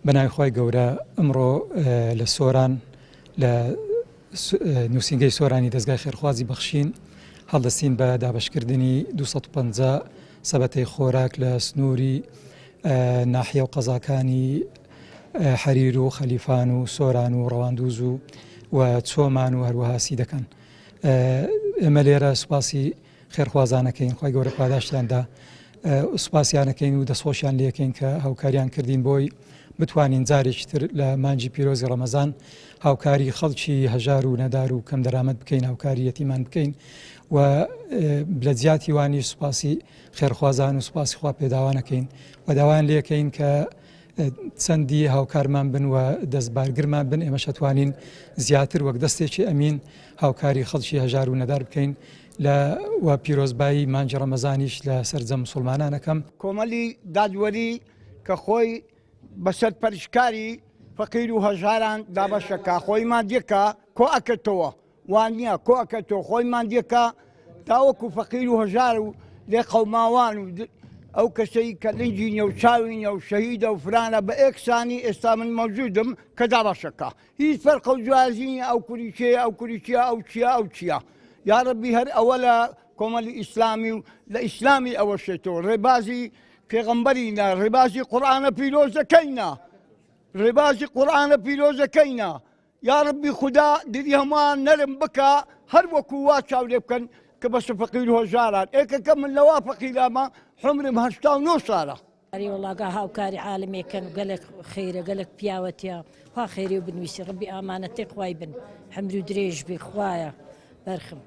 بەناوی خۆی گەورە ئەمڕۆ لە سۆران لە نووسینگەی سۆرانی دەستگای خێرخوازی بەخشین هەڵدەستین بە دابەشکردنی 250 سەبەتەی خۆراک لە سنووری ناحیە و قەزاکانی حەریر و خەلیفان و سۆران و ڕەواندوز و چۆمان و هەروەها سیدەکان. ئێمە لێرە سوپاسی خێرخوازانەکەین، خۆی گەورە پاداشتیاندا سوپاسیانەکەین و دەستخۆشیان لێکەین کە هاوکاریان کردین بۆی بتوانین جارێکی تر لە مانجی پیرۆزی ڕەمەزان هاوکاری خەڵکی هەژار و نەدار و کەم دەرامەت بکەین، هاوکاری یەتیمان بکەین و لە جیاتی وانی سوپاسی خێرخوازان و سوپاسی خوا پێداوانەکەین و داوان لێکەین کە چەندی هاوکارمان بن و دەستبارگرمان بن، ئێمە شەتوانین زیاتر وەک دەستێکی ئەمین هاوکاری خەڵکی هەژار و نەدار بکەین و پیرۆزبایی مانجی ڕەمەزانیش لە سەرجەم موسڵمانانەکەم. کۆمەڵی دادوەری کە خۆی بەسەر پەرشکاری فەقیر و هەژاران دابەشەکە، خۆی مادیەکە کۆ ئەکەتەوە، وان نییە کۆ ئەکەتەوە، خۆی مادیەکە تاوەکو فەقیر و هەژار و لێ قەوماوان و ئەو کەسەی کە لنجی نیە و چاوی نیە و شەهیدە و فرانە بە ئێکسانی ئێستا من مەوجودم کە دابەشەکە هیچ فەرقە و جیازی ئەو کوریچەیە ئەو کوریچیە ئەو چیە ئەو چییە. یا ربی هەر ئەوە لە کۆمەڵی ئیسلامی و لە ئیسلامی ئەوەشێتەوە، ڕێبازی پێغەمبەرینە، ڕێبازی قورئانە پیرۆزەکەینە، ڕێبازی قورئانە پیرۆزەکەینە. یا ربی خوددا دلی هەمووان نەرم بکە هەر وەکو وا چاودێ بکەن کە بەسە فەقیر و هەژاران. ئێکەکە من لەوا فەقیرامە حمرم 89 ساڵە. وڵاگا هاوکاری عالمێکەن و گەلێک خەیرە گەلێک پیاوەتیە، خوا خەیری و بنویسی ڕەبی ئامانەتێک خوای بن، حەمد و درێژ بێ خوایە بەرخم.